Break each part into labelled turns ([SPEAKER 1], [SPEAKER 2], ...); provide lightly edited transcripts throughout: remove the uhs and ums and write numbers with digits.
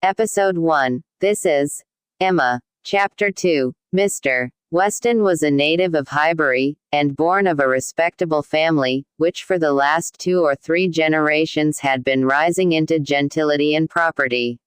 [SPEAKER 1] Episode 1. This is Amma. Chapter 2. Mr. Weston was a native of Highbury, and born of a respectable family, which for the last 2 or 3 generations had been rising into gentility and property.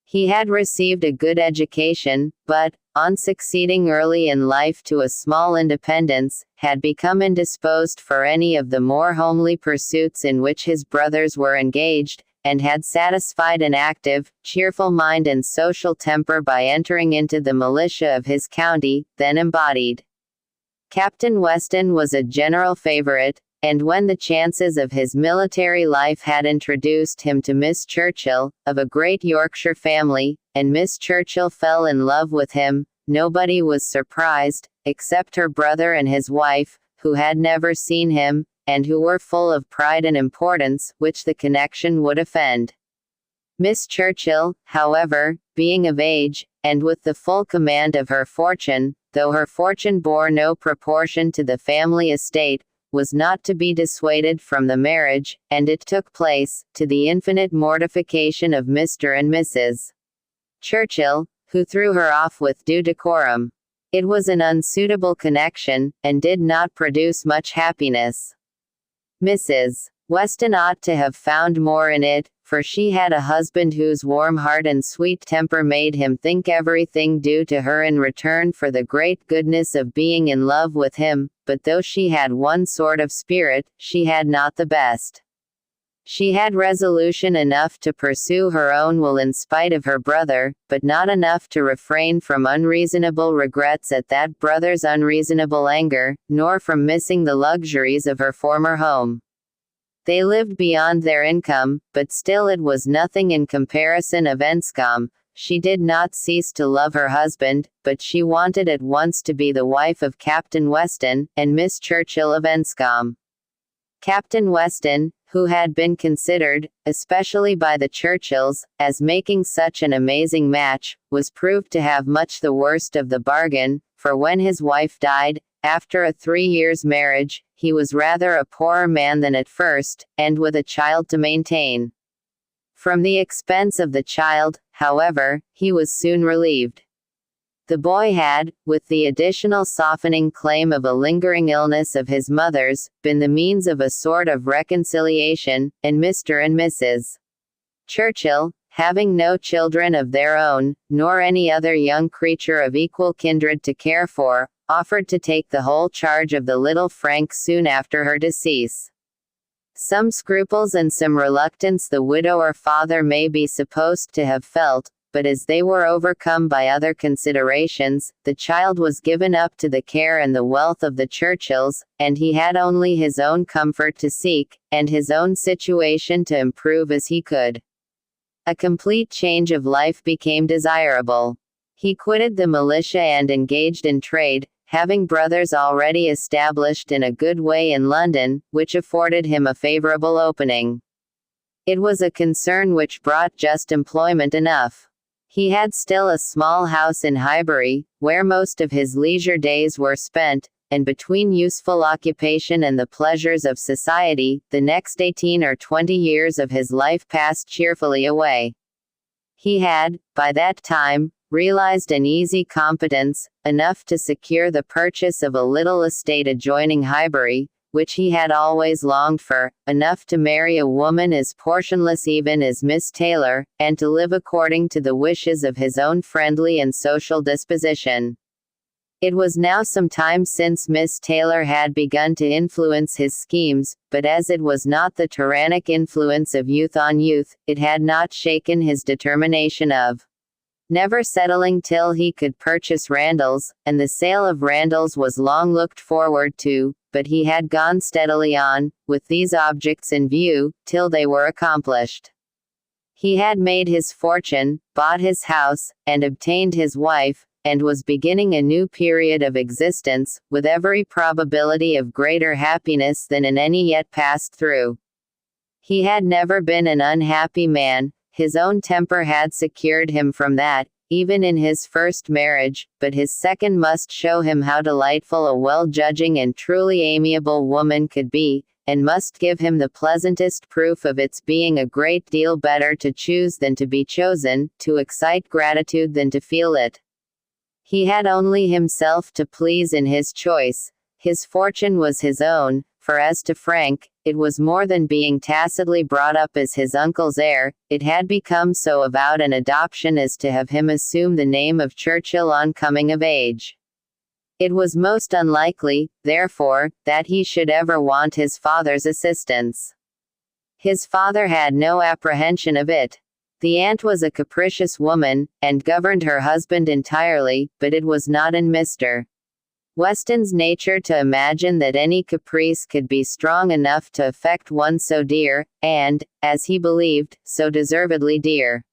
[SPEAKER 1] He had received a good education, but, on succeeding early in life to a small independence, had become indisposed for any of the more homely pursuits in which his brothers were engaged, and had satisfied an active, cheerful mind and social temper by entering into the militia of his county, then embodied. Captain Weston was a general favorite, and when the chances of his military life had introduced him to Miss Churchill, of a great Yorkshire family, and Miss Churchill fell in love with him, nobody was surprised, except her brother and his wife, who had never seen him, and who were full of pride and importance, which the connection would offend. Miss Churchill, however, being of age, and with the full command of her fortune, though her fortune bore no proportion to the family estate, was not to be dissuaded from the marriage, and it took place, to the infinite mortification of Mr. and Mrs. Churchill, who threw her off with due decorum. It was an unsuitable connection, and did not produce much happiness. Mrs. Weston ought to have found more in it, for she had a husband whose warm heart and sweet temper made him think everything due to her in return for the great goodness of being in love with him, but though she had one sort of spirit, she had not the best. She had resolution enough to pursue her own will in spite of her brother, but not enough to refrain from unreasonable regrets at that brother's unreasonable anger, nor from missing the luxuries of her former home. They lived beyond their income, but still it was nothing in comparison of Enscombe. She did not cease to love her husband, but she wanted at once to be the wife of Captain Weston, and Miss Churchill of Enscombe. Captain Weston, who had been considered, especially by the Churchills, as making such an amazing match, was proved to have much the worst of the bargain, for when his wife died, after a 3 years' marriage, he was rather a poorer man than at first, and with a child to maintain. From the expense of the child, however, he was soon relieved. The boy had, with the additional softening claim of a lingering illness of his mother's, been the means of a sort of reconciliation, and Mr. and Mrs. Churchill, having no children of their own, nor any other young creature of equal kindred to care for, offered to take the whole charge of the little Frank soon after her decease. Some scruples and some reluctance the widow or father may be supposed to have felt, but as they were overcome by other considerations, the child was given up to the care and the wealth of the Churchills, and he had only his own comfort to seek, and his own situation to improve as he could. A complete change of life became desirable. He quitted the militia and engaged in trade, having brothers already established in a good way in London, which afforded him a favorable opening. It was a concern which brought just employment enough. He had still a small house in Highbury, where most of his leisure days were spent, and between useful occupation and the pleasures of society, the next 18 or 20 years of his life passed cheerfully away. He had, by that time, realized an easy competence, enough to secure the purchase of a little estate adjoining Highbury, which he had always longed for, enough to marry a woman as portionless even as Miss Taylor, and to live according to the wishes of his own friendly and social disposition. It was now some time since Miss Taylor had begun to influence his schemes, but as it was not the tyrannic influence of youth on youth, it had not shaken his determination of never settling till he could purchase Randalls, and the sale of Randalls was long looked forward to, but he had gone steadily on, with these objects in view, till they were accomplished. He had made his fortune, bought his house, and obtained his wife, and was beginning a new period of existence, with every probability of greater happiness than in any yet passed through. He had never been an unhappy man. His own temper had secured him from that, even in his first marriage, but his second must show him how delightful a well-judging and truly amiable woman could be, and must give him the pleasantest proof of its being a great deal better to choose than to be chosen, to excite gratitude than to feel it. He had only himself to please in his choice. His fortune was his own, for as to Frank, it was more than being tacitly brought up as his uncle's heir, it had become so avowed an adoption as to have him assume the name of Churchill on coming of age. It was most unlikely, therefore, that he should ever want his father's assistance. His father had no apprehension of it. The aunt was a capricious woman, and governed her husband entirely, but it was not in Mr. Weston's nature to imagine that any caprice could be strong enough to affect one so dear, and, as he believed, so deservedly dear.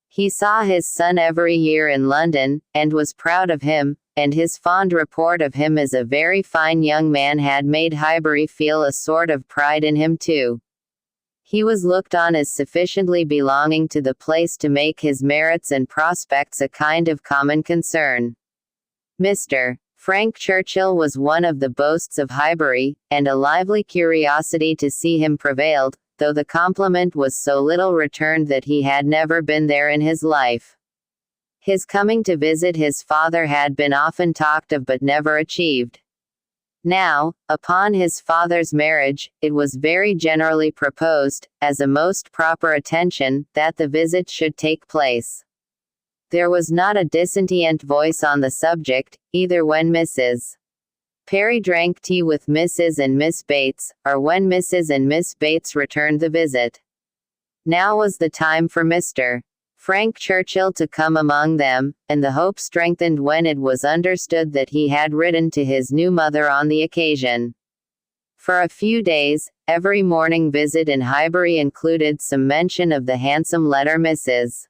[SPEAKER 1] He saw his son every year in London, and was proud of him, and his fond report of him as a very fine young man had made Highbury feel a sort of pride in him too. He was looked on as sufficiently belonging to the place to make his merits and prospects a kind of common concern. Mr. Frank Churchill was one of the boasts of Highbury, and a lively curiosity to see him prevailed, though the compliment was so little returned that he had never been there in his life. His coming to visit his father had been often talked of but never achieved. Now, upon his father's marriage, it was very generally proposed, as a most proper attention, that the visit should take place. There was not a dissentient voice on the subject, either when Mrs. Perry drank tea with Mrs. and Miss Bates, or when Mrs. and Miss Bates returned the visit. Now was the time for Mr. Frank Churchill to come among them, and the hope strengthened when it was understood that he had written to his new mother on the occasion. For a few days, every morning visit in Highbury included some mention of the handsome letter Mrs.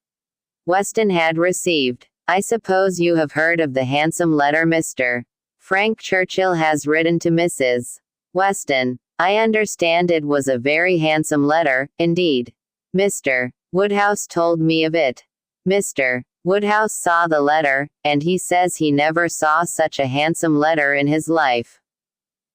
[SPEAKER 1] Weston had received. "I suppose you have heard of the handsome letter Mr. Frank Churchill has written to Mrs. Weston. I understand it was a very handsome letter, indeed. Mr. Woodhouse told me of it. Mr. Woodhouse saw the letter, and he says he never saw such a handsome letter in his life.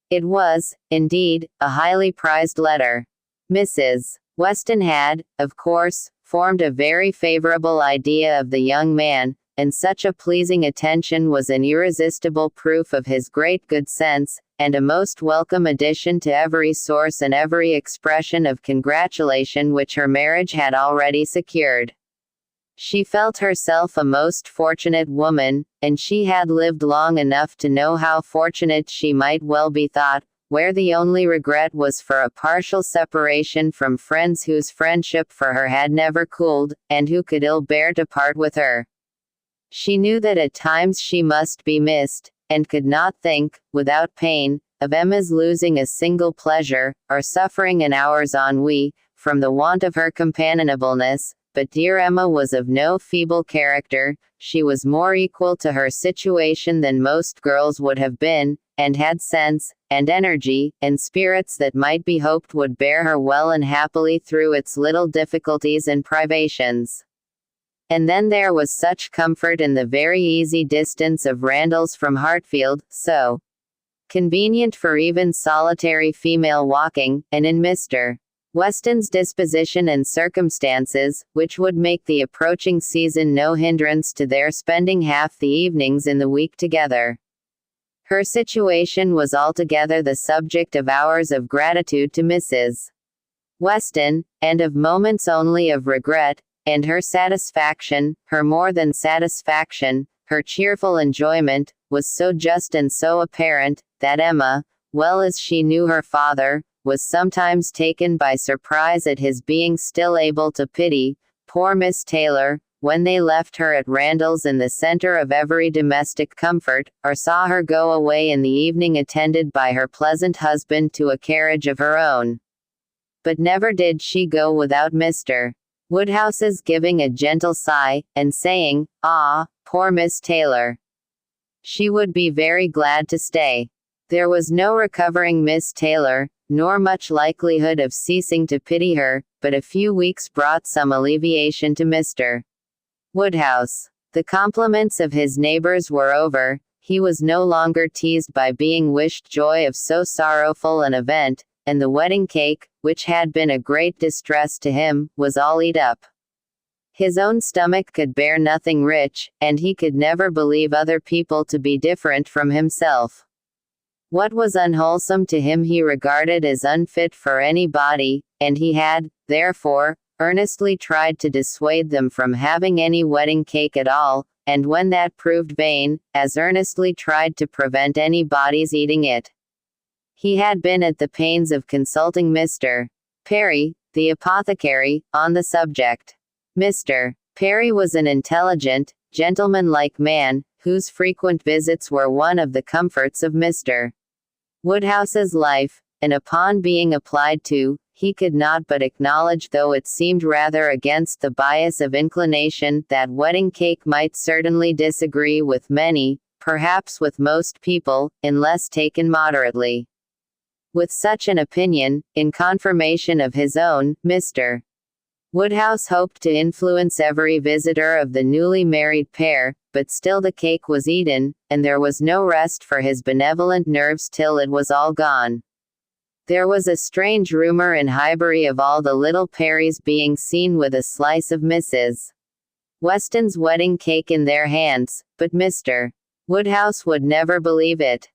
[SPEAKER 1] It was, indeed, a highly prized letter. Mrs. Weston had, of course, formed a very favorable idea of the young man, and such a pleasing attention was an irresistible proof of his great good sense, and a most welcome addition to every source and every expression of congratulation which her marriage had already secured. She felt herself a most fortunate woman, and she had lived long enough to know how fortunate she might well be thought, where the only regret was for a partial separation from friends whose friendship for her had never cooled, and who could ill bear to part with her. She knew that at times she must be missed, and could not think, without pain, of Emma's losing a single pleasure, or suffering an hour's ennui, from the want of her companionableness, but dear Emma was of no feeble character, she was more equal to her situation than most girls would have been, and had sense, and energy, and spirits that might be hoped would bear her well and happily through its little difficulties and privations. And then there was such comfort in the very easy distance of Randalls from Hartfield, so convenient for even solitary female walking, and in Mr. Weston's disposition and circumstances, which would make the approaching season no hindrance to their spending half the evenings in the week together. Her situation was altogether the subject of hours of gratitude to Mrs. Weston, and of moments only of regret, and her satisfaction, her more than satisfaction, her cheerful enjoyment, was so just and so apparent, that Emma, well as she knew her father, was sometimes taken by surprise at his being still able to pity poor Miss Taylor, when they left her at Randalls in the centre of every domestic comfort, or saw her go away in the evening attended by her pleasant husband to a carriage of her own. But never did she go without Mr. Woodhouse's giving a gentle sigh, and saying, "Ah, poor Miss Taylor. She would be very glad to stay." There was no recovering Miss Taylor, nor much likelihood of ceasing to pity her, but a few weeks brought some alleviation to Mr. Woodhouse. The compliments of his neighbors were over, he was no longer teased by being wished joy of so sorrowful an event, and the wedding cake, which had been a great distress to him, was all eat up. His own stomach could bear nothing rich, and he could never believe other people to be different from himself. What was unwholesome to him he regarded as unfit for any body, and he had, therefore, earnestly tried to dissuade them from having any wedding cake at all, and when that proved vain, as earnestly tried to prevent anybody's eating it. He had been at the pains of consulting Mr. Perry, the apothecary, on the subject. Mr. Perry was an intelligent, gentlemanlike man, whose frequent visits were one of the comforts of Mr. Woodhouse's life, and upon being applied to, he could not but acknowledge, though it seemed rather against the bias of inclination, that wedding cake might certainly disagree with many, perhaps with most people, unless taken moderately. With such an opinion, in confirmation of his own, Mr. Woodhouse hoped to influence every visitor of the newly married pair, but still the cake was eaten, and there was no rest for his benevolent nerves till it was all gone. There was a strange rumor in Highbury of all the little Perrys being seen with a slice of Mrs. Weston's wedding cake in their hands, but Mr. Woodhouse would never believe it.